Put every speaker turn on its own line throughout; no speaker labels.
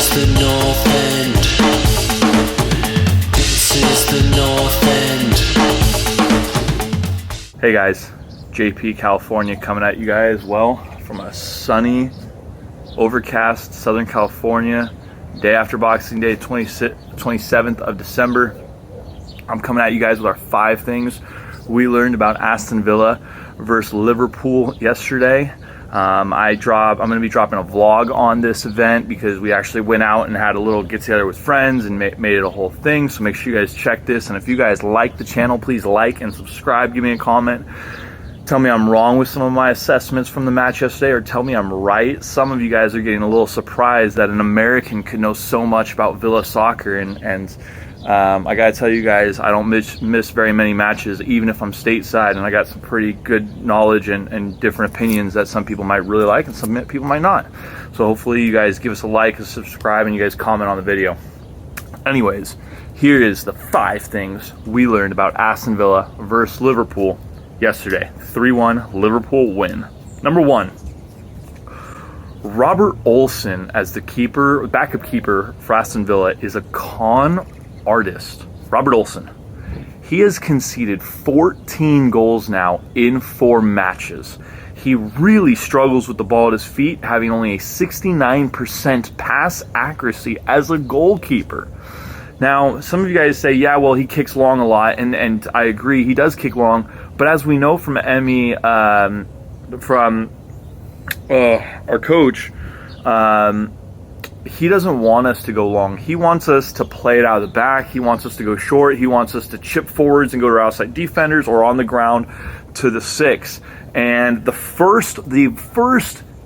is the North End. This is the North End.
Hey guys, JP California coming at you guys from a sunny, overcast Southern California, day after Boxing Day, 27th of December. I'm coming at you guys with our 5 things we learned about Aston Villa versus Liverpool yesterday. I'm going to be dropping a vlog on this event because we actually went out and had a little get together with friends and made it a whole thing. So make sure you guys check this. And if you guys like the channel, please like and subscribe. Give me a comment. Tell me I'm wrong with some of my assessments from the match yesterday, or tell me I'm right. Some of you guys are getting a little surprised that an American could know so much about Villa soccer, and I gotta tell you guys, I don't miss very many matches, even if I'm stateside, and I got some pretty good knowledge and different opinions that some people might really like and some people might not. So hopefully you guys give us a like, a subscribe, and you guys comment on the video. Anyways, here is the 5 things we learned about Aston Villa versus Liverpool yesterday. 3-1 Liverpool win. Number 1, Robert Olsen as the backup keeper for Aston Villa is a con artist. Robert Olsen. He has conceded 14 goals now in 4 matches. He really struggles with the ball at his feet, having only a 69% pass accuracy as a goalkeeper. Now, some of you guys say, yeah, well, he kicks long a lot, and I agree, he does kick long, but as we know from Emmy, from our coach, he doesn't want us to go long. He wants us to play it out of the back. He wants us to go short. He wants us to chip forwards and go to our outside defenders or on the ground to the 6. And the first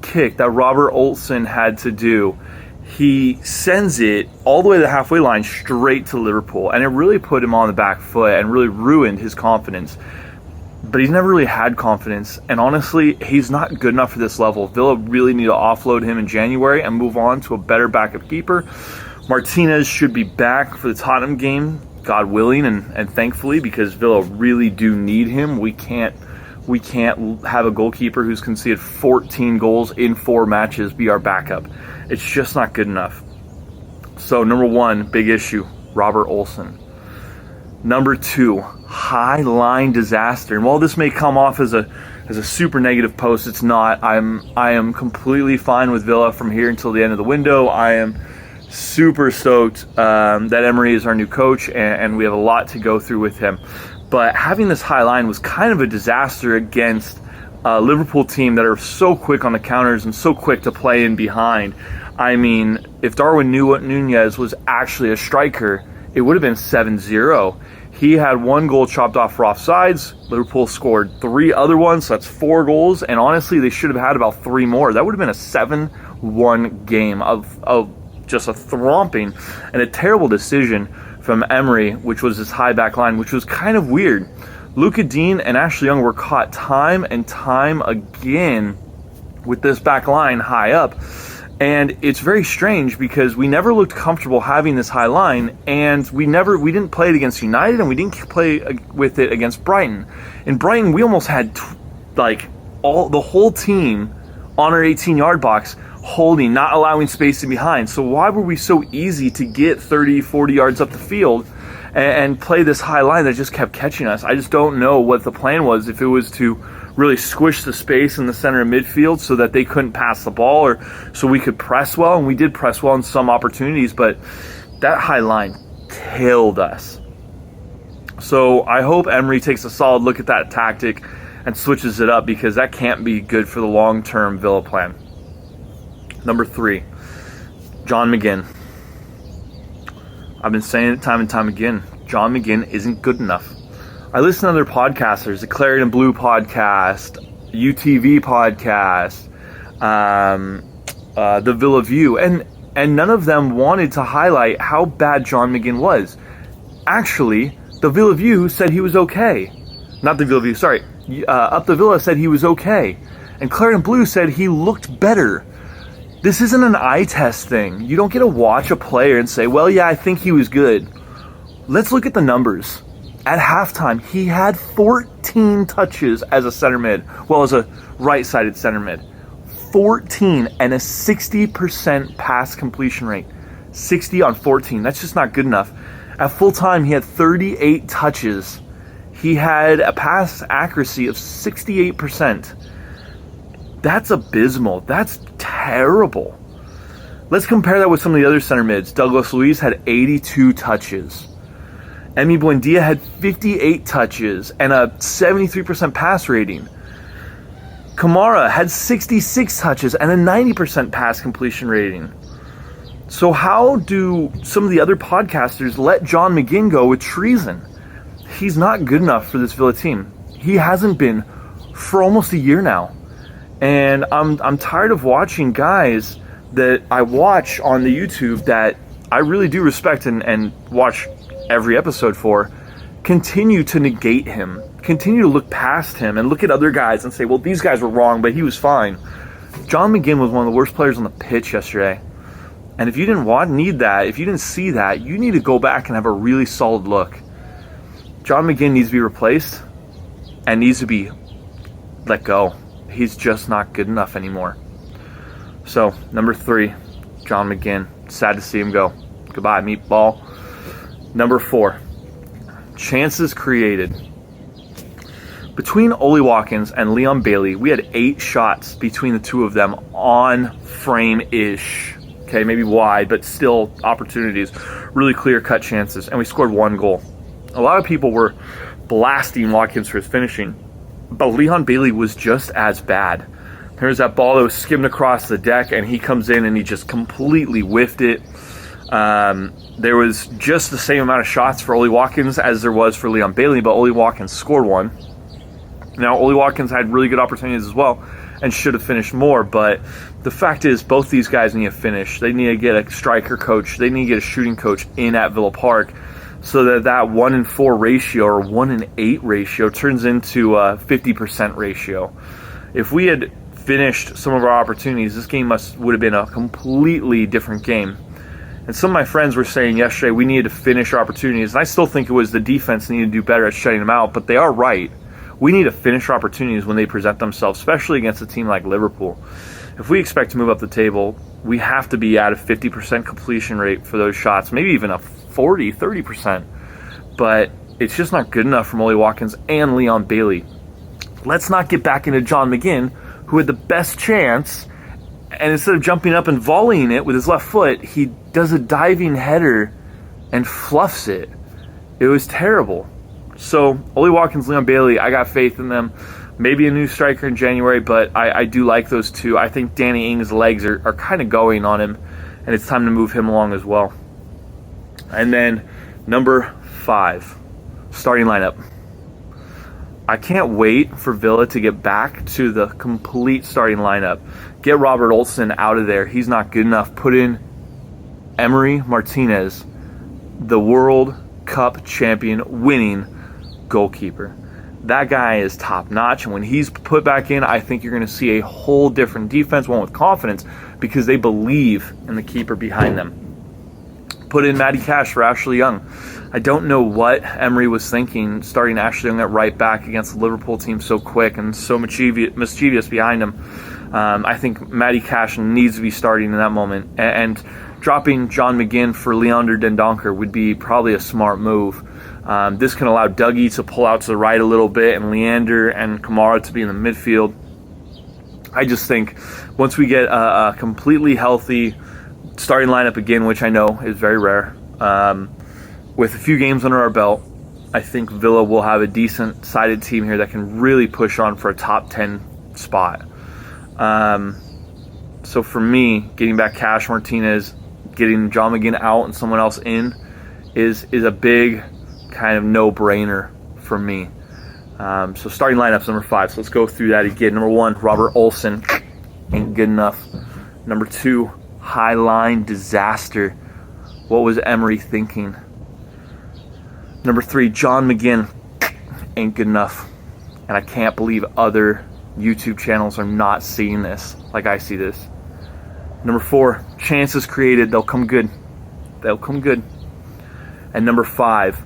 kick that Robert Olsen had to do, he sends it all the way to the halfway line straight to Liverpool. And it really put him on the back foot and really ruined his confidence. But he's never really had confidence, and honestly, he's not good enough for this level. Villa really need to offload him in January and move on to a better backup keeper. Martinez should be back for the Tottenham game, God willing, and thankfully, because Villa really do need him. We can't have a goalkeeper who's conceded 14 goals in 4 matches be our backup. It's just not good enough. So number 1, big issue, Robert Olsen. Number 2, high line disaster. And while this may come off as a super negative post, it's not. I am completely fine with Villa from here until the end of the window. I am super stoked that Emery is our new coach, and we have a lot to go through with him. But having this high line was kind of a disaster against a Liverpool team that are so quick on the counters and so quick to play in behind. I mean, if Darwin Nunez was actually a striker, it would have been 7-0. He had 1 goal chopped off for offsides. Liverpool scored 3 other ones, so that's 4 goals. And honestly, they should have had about 3 more. That would have been a 7-1 game of just a thromping and a terrible decision from Emery, which was his high back line, which was kind of weird. Luka Dean and Ashley Young were caught time and time again with this back line high up. And it's very strange because we never looked comfortable having this high line, and we didn't play it against United, and we didn't play with it against Brighton. In Brighton, we almost had the whole team on our 18-yard box holding, not allowing space in behind. So why were we so easy to get 30, 40 yards up the field and play this high line that just kept catching us? I just don't know what the plan was, if it was to really squish the space in the center of midfield so that they couldn't pass the ball, or so we could press well, and we did press well in some opportunities, but that high line killed us. So I hope Emery takes a solid look at that tactic and switches it up, because that can't be good for the long-term Villa plan. Number 3, John McGinn. I've been saying it time and time again, John McGinn isn't good enough. I listen to other podcasters, the Claret and Blue podcast, UTV podcast, the Villa View, and none of them wanted to highlight how bad John McGinn was. Actually, the Villa View said he was okay. Not the Villa View, sorry. Up the Villa said he was okay. And Claret and Blue said he looked better. This isn't an eye test thing. You don't get to watch a player and say, well, yeah, I think he was good. Let's look at the numbers. At halftime, he had 14 touches as a center mid. Well, as a right-sided center mid. 14 and a 60% pass completion rate. 60 on 14. That's just not good enough. At full time, he had 38 touches. He had a pass accuracy of 68%. That's abysmal. That's terrible. Let's compare that with some of the other center mids. Douglas Luiz had 82 touches. Emi Buendia had 58 touches and a 73% pass rating. Kamara had 66 touches and a 90% pass completion rating. So how do some of the other podcasters let John McGinn go with treason? He's not good enough for this Villa team. He hasn't been for almost a year now. And I'm tired of watching guys that I watch on the YouTube that I really do respect and watch every episode for, continue to negate him, continue to look past him and look at other guys and say, well, these guys were wrong, but he was fine. John McGinn was one of the worst players on the pitch yesterday. And if you didn't if you didn't see that, you need to go back and have a really solid look. John McGinn needs to be replaced and needs to be let go. He's just not good enough anymore. So, number 3, John McGinn. Sad to see him go. Goodbye, meatball. Number 4, chances created. Between Ollie Watkins and Leon Bailey, we had 8 shots between the two of them on frame-ish. Okay, maybe wide, but still opportunities. Really clear-cut chances. And we scored 1 goal. A lot of people were blasting Watkins for his finishing, but Leon Bailey was just as bad. There's that ball that was skimmed across the deck, and he comes in and he just completely whiffed it. There was just the same amount of shots for Ollie Watkins as there was for Leon Bailey, but Ollie Watkins scored 1. Now, Ollie Watkins had really good opportunities as well and should have finished more, but the fact is both these guys need to finish. They need to get a striker coach. They need to get a shooting coach in at Villa Park so that 1-in-4 ratio or 1-in-8 ratio turns into a 50% ratio. If we had finished some of our opportunities, this game would have been a completely different game. And some of my friends were saying yesterday we needed to finish our opportunities, and I still think it was the defense needed to do better at shutting them out, but they are right. We need to finish our opportunities when they present themselves, especially against a team like Liverpool. If we expect to move up the table, we have to be at a 50% completion rate for those shots, maybe even a 40, 30%. But it's just not good enough from Ollie Watkins and Leon Bailey. Let's not get back into John McGinn, who had the best chance, and instead of jumping up and volleying it with his left foot, he does a diving header and fluffs it. It was terrible. So, Ollie Watkins, Leon Bailey, I got faith in them. Maybe a new striker in January, but I do like those two. I think Danny Ings' legs are kind of going on him, and it's time to move him along as well. And then, number 5, starting lineup. I can't wait for Villa to get back to the complete starting lineup. Get Robert Olsen out of there. He's not good enough. Put in Emery Martinez, the World Cup champion winning goalkeeper. That guy is top notch, and when he's put back in, I think you're going to see a whole different defense, one with confidence, because they believe in the keeper behind them. Put in Matty Cash for Ashley Young. I don't know what Emery was thinking starting Ashley Young at right back against the Liverpool team so quick and so mischievous behind him. I think Matty Cash needs to be starting in that moment, and dropping John McGinn for Leander Dendoncker would be probably a smart move. This can allow Dougie to pull out to the right a little bit and Leander and Kamara to be in the midfield. I just think once we get a completely healthy starting lineup again, which I know is very rare, with a few games under our belt, I think Villa will have a decent-sided team here that can really push on for a top 10 spot. So for me, getting back Cash Martinez, getting John McGinn out and someone else in is a big kind of no-brainer for me. So starting lineups, number 5. So let's go through that again. Number 1, Robert Olsen. Ain't good enough. Number 2, high line disaster. What was Emery thinking? Number 3, John McGinn. Ain't good enough. And I can't believe other YouTube channels are not seeing this like I see this. Number 4, chances created. They'll come good. They'll come good. And number 5,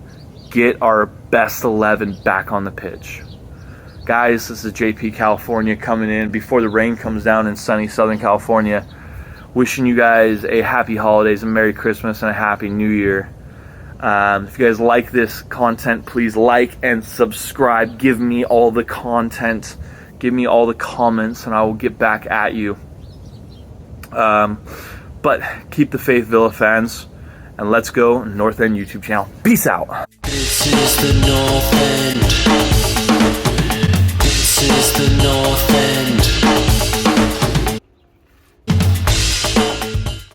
get our best 11 back on the pitch. Guys, this is JP California coming in before the rain comes down in sunny Southern California. wishing you guys a happy holidays, a Merry Christmas, and a Happy New Year. If you guys like this content, please like and subscribe. Give me all the content. Give me all the comments, and I will get back at you. But keep the faith, Villa fans, and let's go North End YouTube channel. Peace out.
This is the North End.